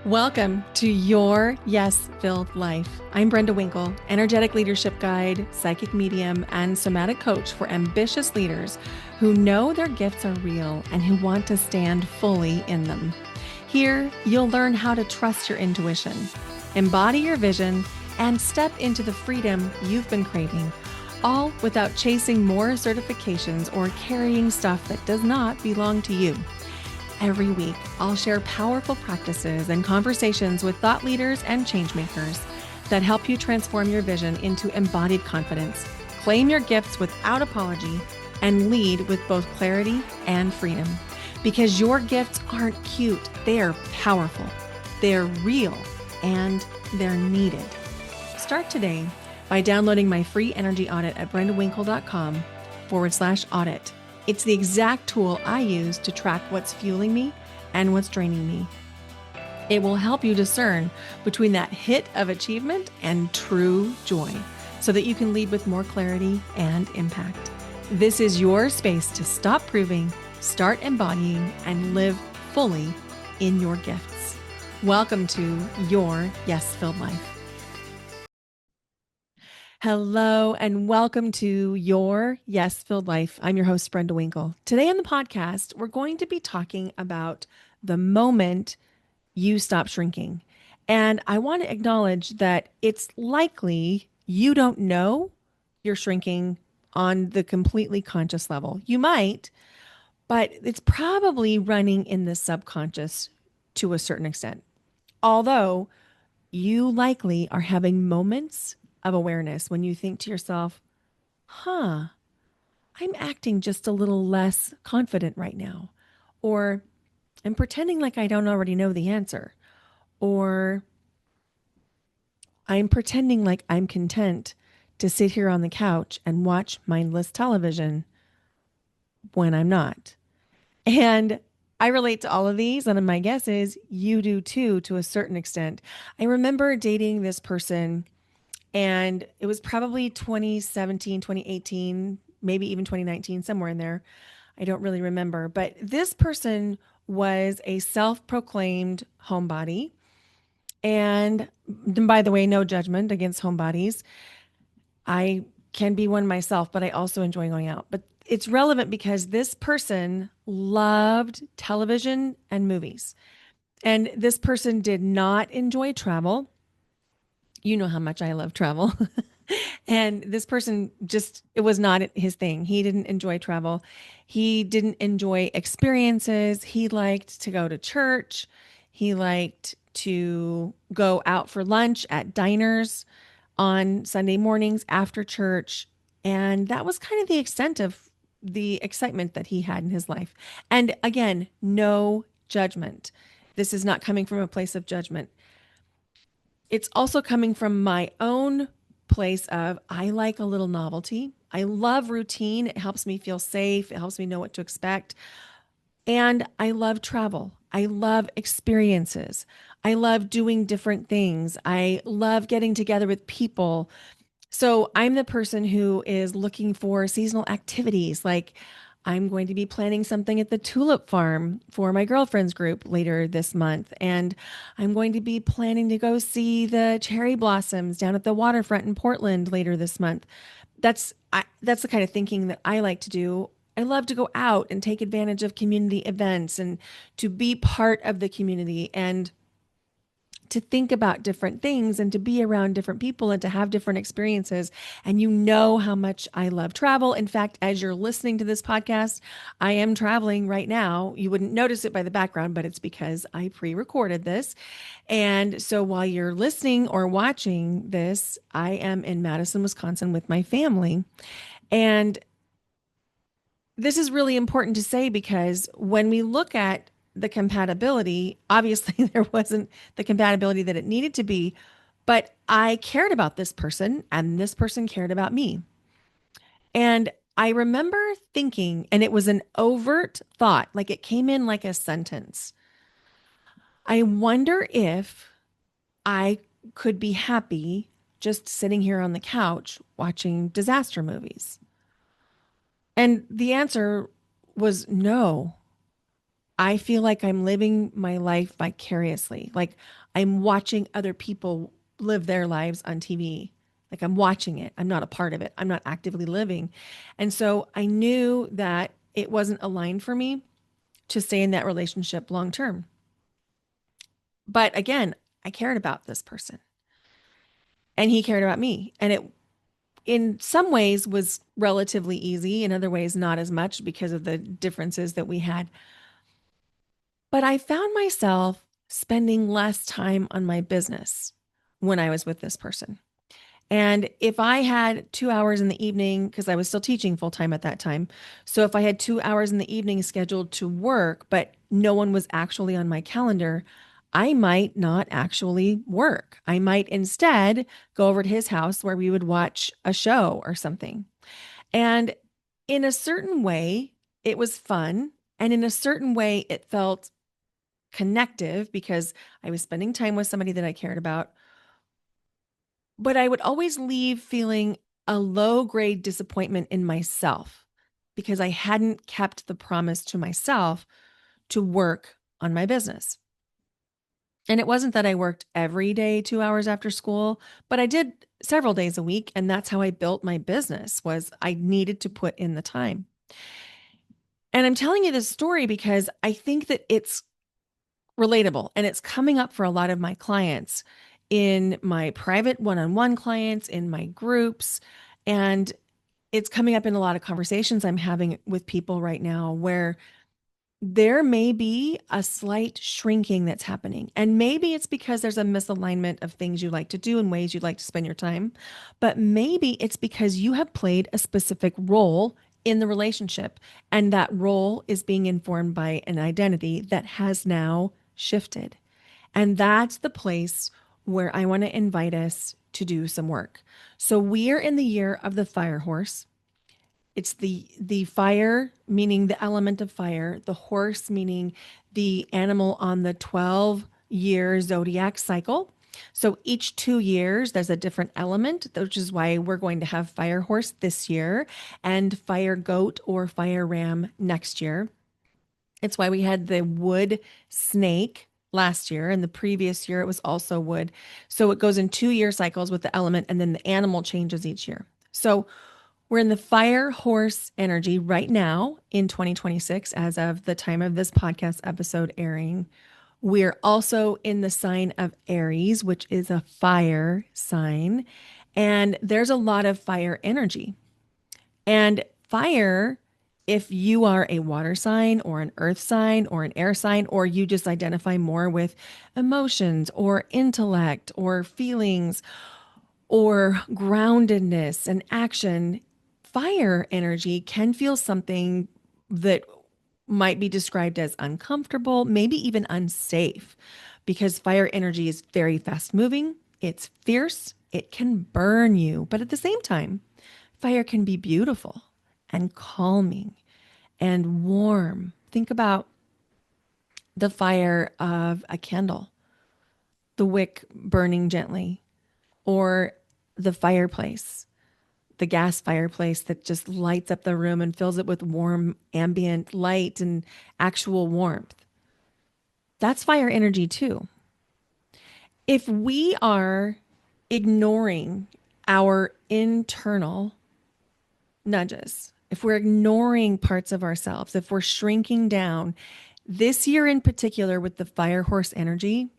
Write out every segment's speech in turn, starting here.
Welcome to Your Yes-Filled Life. I'm Brenda Winkle, energetic leadership guide, psychic medium, and somatic coach for ambitious leaders who know their gifts are real and who want to stand fully in them. Here, you'll learn how to trust your intuition, embody your vision, and step into the freedom you've been craving, all without chasing more certifications or carrying stuff that does not belong to you. Every week, I'll share powerful practices and conversations with thought leaders and changemakers that help you transform your vision into embodied confidence, claim your gifts without apology, and lead with both clarity and freedom. Because your gifts aren't cute, they're powerful, they're real, and they're needed. Start today by downloading my free energy audit at brendawinkle.com/audit. It's the exact tool I use to track what's fueling me and what's draining me. It will help you discern between that hit of achievement and true joy so that you can lead with more clarity and impact. This is your space to stop proving, start embodying, and live fully in your gifts. Welcome to Your Yes-Filled Life. Hello and welcome to Your Yes-Filled Life. I'm your host, Brenda Winkle. Today on the podcast, we're going to be talking about the moment you stop shrinking. And I want to acknowledge that it's likely you don't know you're shrinking on the completely conscious level. You might, but it's probably running in the subconscious to a certain extent. Although you likely are having moments of awareness when you think to yourself, I'm acting just a little less confident right now. Or I'm pretending like I don't already know the answer. Or I'm pretending like I'm content to sit here on the couch and watch mindless television when I'm not. And I relate to all of these, and my guess is you do too, to a certain extent. I remember dating this person, and it was probably 2017, 2018, maybe even 2019, somewhere in there. I don't really remember. But this person was a self-proclaimed homebody. And by the way, no judgment against homebodies. I can be one myself, but I also enjoy going out. But it's relevant because this person loved television and movies. And this person did not enjoy travel. You know how much I love travel. And this person it was not his thing. He didn't enjoy travel. He didn't enjoy experiences. He liked to go to church. He liked to go out for lunch at diners on Sunday mornings after church. And that was kind of the extent of the excitement that he had in his life. And again, no judgment. This is not coming from a place of judgment. It's also coming from my own place of I like a little novelty. I love routine. It helps me feel safe. It helps me know what to expect. And I love travel. I love experiences. I love doing different things. I love getting together with people. So I'm the person who is looking for seasonal activities. Like I'm going to be planning something at the tulip farm for my girlfriend's group later this month. And I'm going to be planning to go see the cherry blossoms down at the waterfront in Portland later this month. That's the kind of thinking that I like to do. I love to go out and take advantage of community events and to be part of the community and to think about different things and to be around different people and to have different experiences. And you know how much I love travel. In fact, as you're listening to this podcast, I am traveling right now. You wouldn't notice it by the background, but it's because I pre-recorded this. And so while you're listening or watching this, I am in Madison, Wisconsin with my family. And this is really important to say because when we look at the compatibility, obviously there wasn't the compatibility that it needed to be, but I cared about this person and this person cared about me. And I remember thinking, and it was an overt thought, like it came in like a sentence. I wonder if I could be happy just sitting here on the couch watching disaster movies. And the answer was no. I feel like I'm living my life vicariously. Like I'm watching other people live their lives on TV. Like I'm watching it. I'm not a part of it. I'm not actively living. And so I knew that it wasn't aligned for me to stay in that relationship long term. But again, I cared about this person and he cared about me. And it, in some ways, was relatively easy. In other ways, not as much because of the differences that we had. But I found myself spending less time on my business when I was with this person. And if I had 2 hours in the evening, because I was still teaching full time at that time. So if I had 2 hours in the evening scheduled to work, but no one was actually on my calendar, I might not actually work. I might instead go over to his house where we would watch a show or something. And in a certain way, it was fun. And in a certain way, it felt connective because I was spending time with somebody that I cared about. But I would always leave feeling a low grade disappointment in myself because I hadn't kept the promise to myself to work on my business. And it wasn't that I worked every day 2 hours after school, but I did several days a week. And that's how I built my business was I needed to put in the time. And I'm telling you this story because I think that it's relatable and it's coming up for a lot of my clients in my private one-on-one clients, in my groups, and it's coming up in a lot of conversations I'm having with people right now where there may be a slight shrinking that's happening. And maybe it's because there's a misalignment of things you like to do and ways you'd like to spend your time. But maybe it's because you have played a specific role in the relationship. And that role is being informed by an identity that has now shifted. And that's the place where I want to invite us to do some work. So we are in the year of the fire horse. It's the fire, meaning the element of fire, the horse, meaning the animal on the 12-year zodiac cycle. So each 2 years, there's a different element, which is why we're going to have fire horse this year and fire goat or fire ram next year. It's why we had the wood snake last year, and the previous year it was also wood. So it goes in 2 year cycles with the element, and then the animal changes each year. So we're in the fire horse energy right now in 2026, as of the time of this podcast episode airing. We're also in the sign of Aries, which is a fire sign. And there's a lot of fire energy. And fire, if you are a water sign or an earth sign or an air sign, or you just identify more with emotions or intellect or feelings or groundedness and action, fire energy can feel something that might be described as uncomfortable, maybe even unsafe, because fire energy is very fast moving, it's fierce, it can burn you. But at the same time, fire can be beautiful and calming and warm. Think about the fire of a candle, the wick burning gently, or the fireplace, the gas fireplace that just lights up the room and fills it with warm ambient light and actual warmth. That's fire energy too. If we are ignoring our internal nudges, if we're ignoring parts of ourselves, if we're shrinking down, this year in particular with the fire horse energy,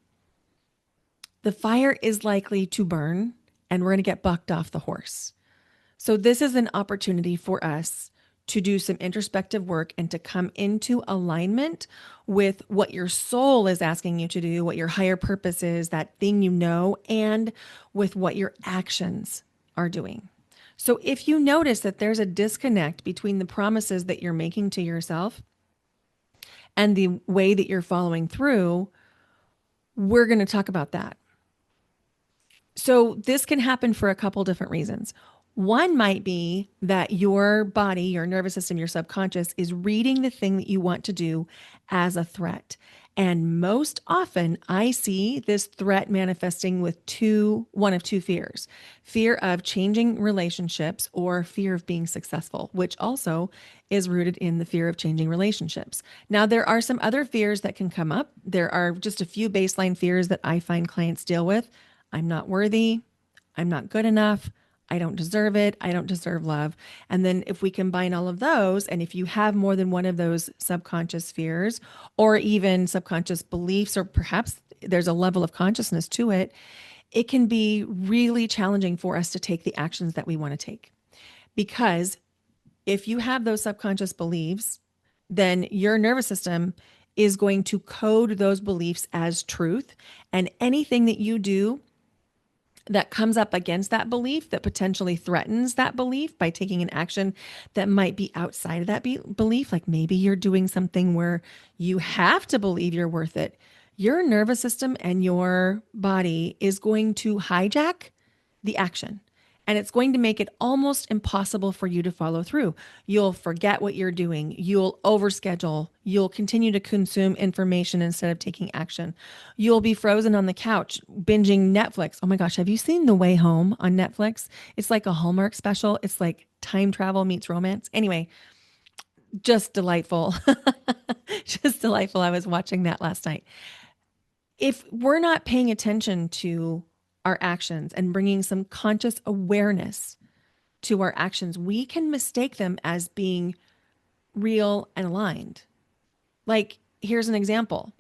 the fire is likely to burn and we're going to get bucked off the horse. So this is an opportunity for us to do some introspective work and to come into alignment with what your soul is asking you to do, what your higher purpose is, that thing you know, and with what your actions are doing. So if you notice that there's a disconnect between the promises that you're making to yourself and the way that you're following through, we're going to talk about that. So this can happen for a couple different reasons. One might be that your body, your nervous system, your subconscious is reading the thing that you want to do as a threat. And most often, I see this threat manifesting with one of two fears: fear of changing relationships or fear of being successful, which also is rooted in the fear of changing relationships. Now, there are some other fears that can come up. There are just a few baseline fears that I find clients deal with. I'm not worthy. I'm not good enough. I don't deserve it. I don't deserve love. And then if we combine all of those, and if you have more than one of those subconscious fears or even subconscious beliefs, or perhaps there's a level of consciousness to it, it can be really challenging for us to take the actions that we want to take. Because if you have those subconscious beliefs, then your nervous system is going to code those beliefs as truth. And anything that you do that comes up against that belief, that potentially threatens that belief by taking an action that might be outside of that belief, like maybe you're doing something where you have to believe you're worth it, your nervous system and your body is going to hijack the action. And it's going to make it almost impossible for you to follow through. You'll forget what you're doing. You'll overschedule. You'll continue to consume information instead of taking action. You'll be frozen on the couch, binging Netflix. Oh my gosh, have you seen The Way Home on Netflix? It's like a Hallmark special. It's like time travel meets romance. Anyway, just delightful. Just delightful. I was watching that last night. If we're not paying attention to our actions and bringing some conscious awareness to our actions, we can mistake them as being real and aligned. Like, here's an example.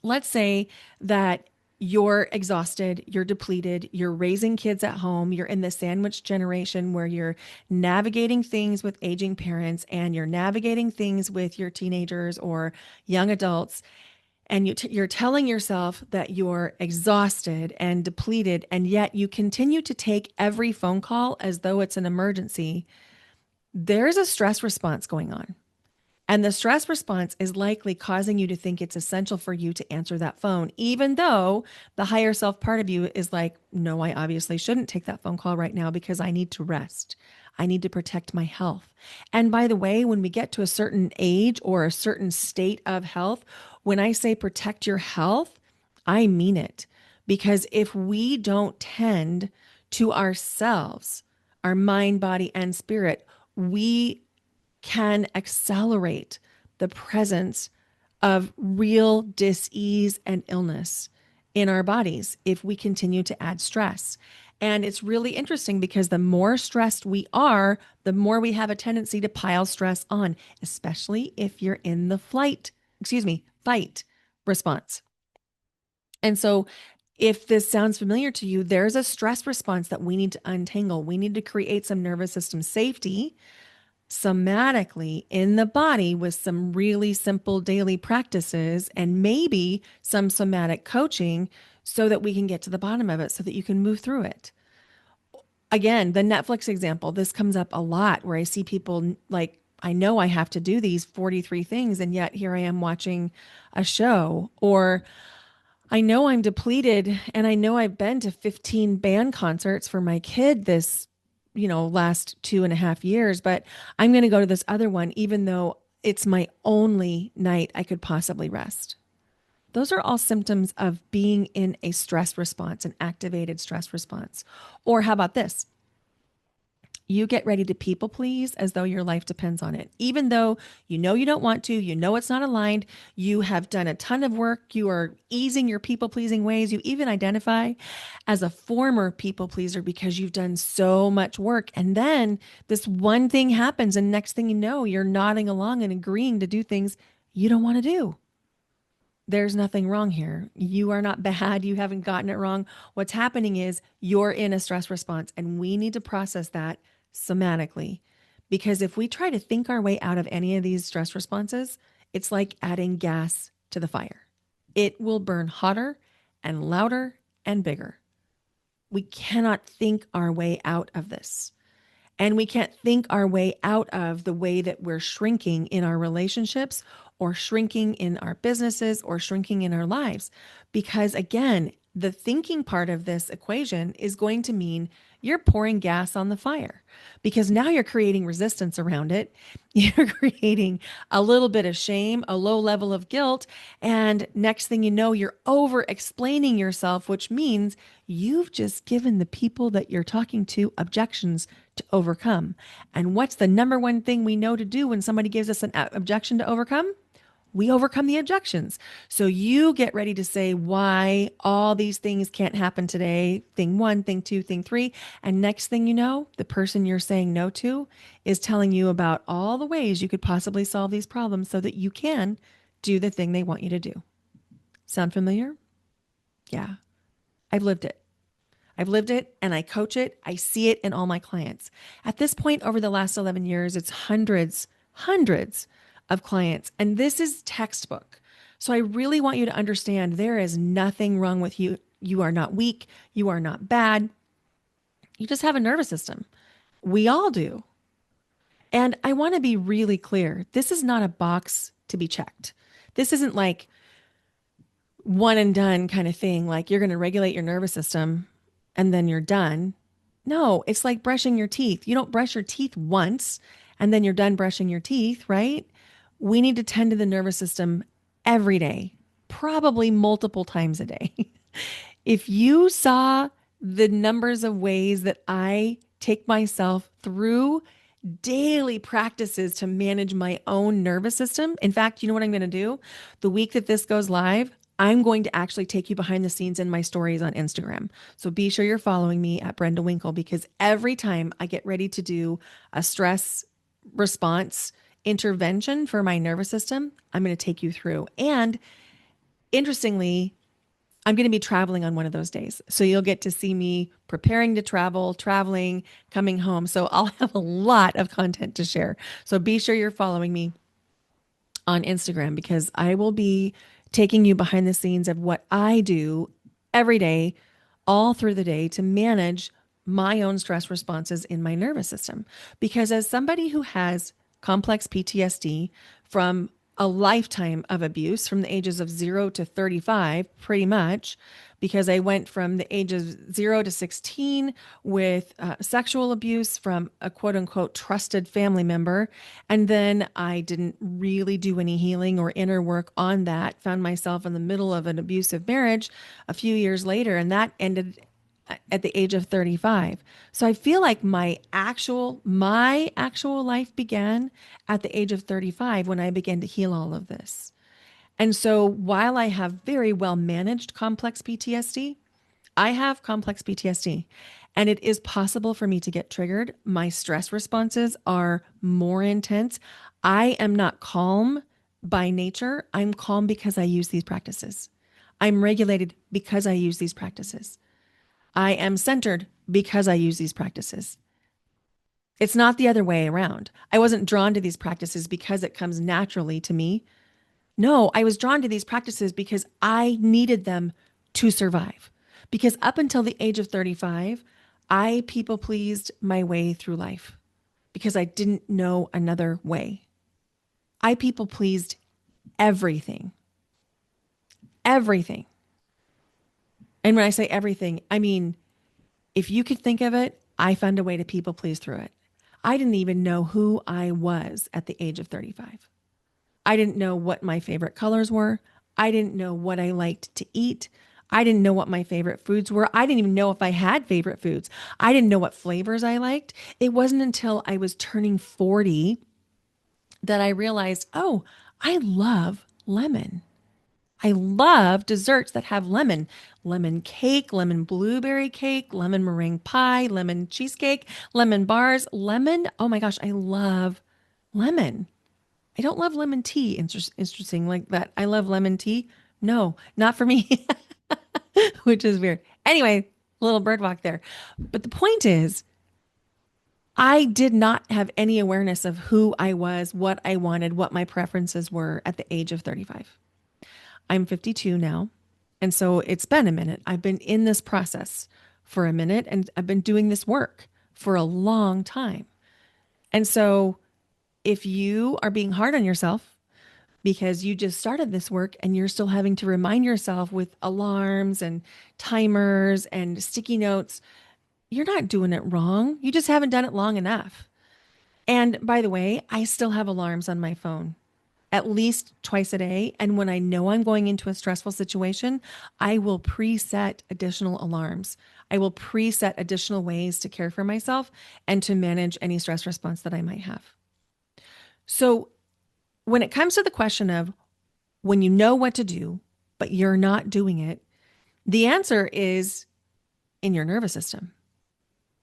Let's say that you're exhausted, you're depleted, you're raising kids at home, you're in the sandwich generation where you're navigating things with aging parents and you're navigating things with your teenagers or young adults. And you're telling yourself that you're exhausted and depleted, and yet you continue to take every phone call as though it's an emergency. There's a stress response going on. And the stress response is likely causing you to think it's essential for you to answer that phone, even though the higher self part of you is like, no, I obviously shouldn't take that phone call right now because I need to rest. I need to protect my health. And by the way, when we get to a certain age or a certain state of health, when I say protect your health, I mean it. Because if we don't tend to ourselves, our mind, body, and spirit, we can accelerate the presence of real dis-ease and illness in our bodies if we continue to add stress. And it's really interesting because the more stressed we are, the more we have a tendency to pile stress on, especially if you're in the fight response. And so if this sounds familiar to you, there's a stress response that we need to untangle. We need to create some nervous system safety somatically in the body with some really simple daily practices and maybe some somatic coaching so that we can get to the bottom of it so that you can move through it. Again, the Netflix example, this comes up a lot where I see people like, I know I have to do these 43 things, and yet here I am watching a show. Or I know I'm depleted and I know I've been to 15 band concerts for my kid this last 2.5 years, but I'm going to go to this other one, even though it's my only night I could possibly rest. Those are all symptoms of being in a stress response, an activated stress response. Or how about this? You get ready to people please as though your life depends on it. Even though you know you don't want to, you know it's not aligned, you have done a ton of work, you are easing your people pleasing ways, you even identify as a former people pleaser because you've done so much work. And then this one thing happens, and next thing you know, you're nodding along and agreeing to do things you don't want to do. There's nothing wrong here. You are not bad. You haven't gotten it wrong. What's happening is you're in a stress response, and we need to process that somatically. Because if we try to think our way out of any of these stress responses, it's like adding gas to the fire. It will burn hotter and louder and bigger. We cannot think our way out of this. And we can't think our way out of the way that we're shrinking in our relationships or shrinking in our businesses or shrinking in our lives. Because again, the thinking part of this equation is going to mean you're pouring gas on the fire because now you're creating resistance around it. You're creating a little bit of shame, a low level of guilt. And next thing you know, you're over explaining yourself, which means you've just given the people that you're talking to objections to overcome. And what's the number one thing we know to do when somebody gives us an objection to overcome? We overcome the objections. So you get ready to say why all these things can't happen today. Thing one, thing two, thing three. And next thing you know, the person you're saying no to is telling you about all the ways you could possibly solve these problems so that you can do the thing they want you to do. Sound familiar? Yeah, I've lived it. I've lived it and I coach it. I see it in all my clients. At this point, over the last 11 years, it's hundreds of clients. And this is textbook. So I really want you to understand there is nothing wrong with you. You are not weak. You are not bad. You just have a nervous system. We all do. And I want to be really clear. This is not a box to be checked. This isn't like one and done kind of thing. Like you're going to regulate your nervous system and then you're done. No, it's like brushing your teeth. You don't brush your teeth once and then you're done brushing your teeth, right? We need to tend to the nervous system every day, probably multiple times a day. If you saw the numbers of ways that I take myself through daily practices to manage my own nervous system. In fact, you know what I'm going to do? The week that this goes live, I'm going to actually take you behind the scenes in my stories on Instagram. So be sure you're following me at Brenda Winkle because every time I get ready to do a stress response intervention for my nervous system, I'm going to take you through. And interestingly, I'm going to be traveling on one of those days. So you'll get to see me preparing to travel, traveling, coming home. So I'll have a lot of content to share. So be sure you're following me on Instagram because I will be taking you behind the scenes of what I do every day, all through the day to manage my own stress responses in my nervous system. Because as somebody who has complex PTSD from a lifetime of abuse from the ages of 0 to 35, pretty much, because I went from the ages 0 to 16 with sexual abuse from a quote unquote trusted family member. And then I didn't really do any healing or inner work on that, found myself in the middle of an abusive marriage a few years later, and that ended at the age of 35. So I feel like my actual life began at the age of 35 when I began to heal all of this. And so while I have very well managed complex PTSD, I have complex PTSD and it is possible for me to get triggered. My stress responses are more intense. I am not calm by nature. I'm calm because I use these practices. I'm regulated because I use these practices. I am centered because I use these practices. It's not the other way around. I wasn't drawn to these practices because it comes naturally to me. No, I was drawn to these practices because I needed them to survive. Because up until the age of 35, I people pleased my way through life because I didn't know another way. I people pleased everything. Everything. And when I say everything, I mean, if you could think of it, I found a way to people please through it. I didn't even know who I was at the age of 35. I didn't know what my favorite colors were. I didn't know what I liked to eat. I didn't know what my favorite foods were. I didn't even know if I had favorite foods. I didn't know what flavors I liked. It wasn't until I was turning 40 that I realized, oh, I love lemon. I love desserts that have lemon, lemon cake, lemon blueberry cake, lemon meringue pie, lemon cheesecake, lemon bars, lemon. Oh my gosh, I love lemon. I don't love lemon tea. Interesting like that. I love lemon tea. No, not for me, which is weird. Anyway, little bird walk there. But the point is, I did not have any awareness of who I was, what I wanted, what my preferences were at the age of 35. I'm 52 now. And so it's been a minute. I've been in this process for a minute and I've been doing this work for a long time. And so if you are being hard on yourself because you just started this work and you're still having to remind yourself with alarms and timers and sticky notes. You're not doing it wrong. You just haven't done it long enough. And by the way, I still have alarms on my phone at least twice a day. And when I know I'm going into a stressful situation, I will preset additional alarms. I will preset additional ways to care for myself and to manage any stress response that I might have. So when it comes to the question of when you know what to do, but you're not doing it, the answer is in your nervous system.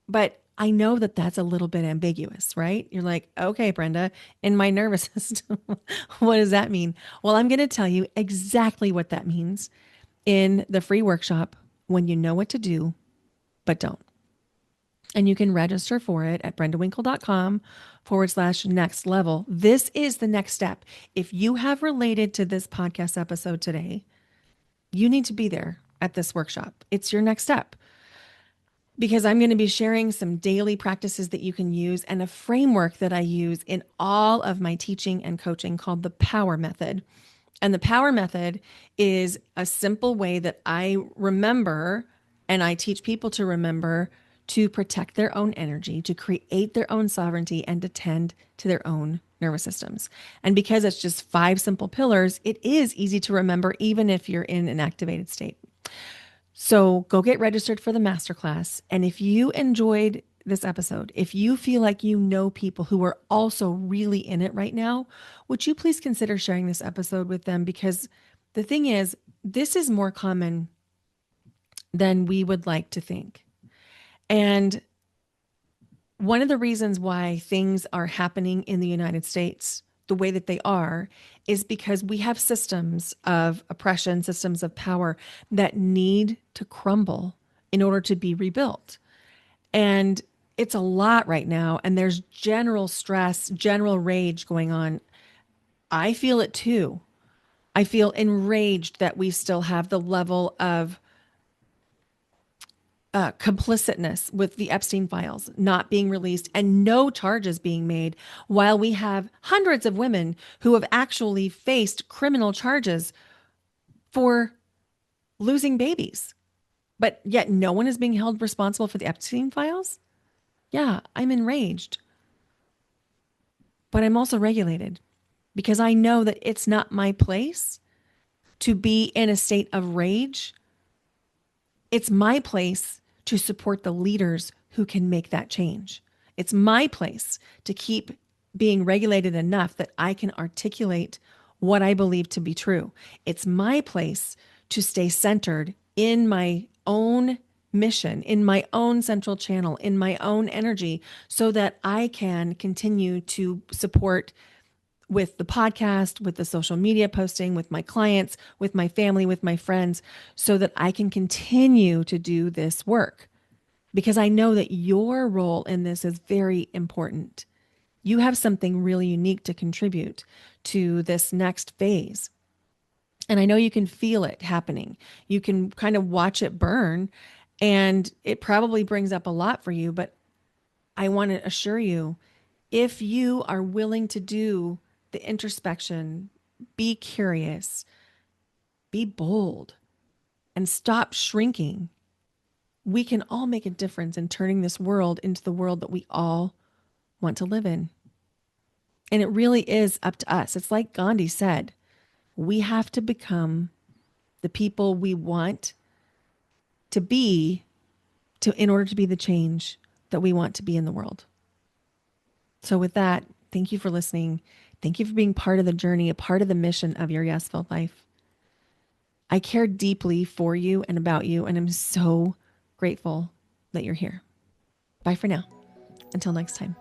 But I know that that's a little bit ambiguous, right? You're like, okay, Brenda, in my nervous system, what does that mean? Well, I'm going to tell you exactly what that means in the free workshop when you know what to do, but don't. And you can register for it at brendawinkle.com/next level. This is the next step. If you have related to this podcast episode today, you need to be there at this workshop. It's your next step, because I'm going to be sharing some daily practices that you can use and a framework that I use in all of my teaching and coaching called the Power Method. And the Power Method is a simple way that I remember and I teach people to remember to protect their own energy, to create their own sovereignty, and to tend to their own nervous systems. And because it's just 5 simple pillars, it is easy to remember even if you're in an activated state. So go get registered for the masterclass. And if you enjoyed this episode, if you feel like you know people who are also really in it right now, would you please consider sharing this episode with them? Because the thing is, this is more common than we would like to think. And one of the reasons why things are happening in the United States the way that they are is because we have systems of oppression, systems of power that need to crumble in order to be rebuilt. And it's a lot right now. And there's general stress, general rage going on. I feel it too. I feel enraged that we still have the level of complicitness with the Epstein files not being released and no charges being made, while we have hundreds of women who have actually faced criminal charges for losing babies. But yet no one is being held responsible for the Epstein files. Yeah, I'm enraged. But I'm also regulated because I know that it's not my place to be in a state of rage. It's my place to support the leaders who can make that change. It's my place to keep being regulated enough that I can articulate what I believe to be true. It's my place to stay centered in my own mission, in my own central channel, in my own energy, so that I can continue to support with the podcast, with the social media posting, with my clients, with my family, with my friends, so that I can continue to do this work. Because I know that your role in this is very important. You have something really unique to contribute to this next phase. And I know you can feel it happening. You can kind of watch it burn, and it probably brings up a lot for you. But I want to assure you, if you are willing to do the introspection, be curious, be bold, and stop shrinking, we can all make a difference in turning this world into the world that we all want to live in. And it really is up to us. It's like Gandhi said, we have to become the people we want to be in order to be the change that we want to be in the world. So with that, thank you for listening. Thank you for being part of the journey, a part of the mission of your Yes-Filled Life. I care deeply for you and about you, and I'm so grateful that you're here. Bye for now. Until next time.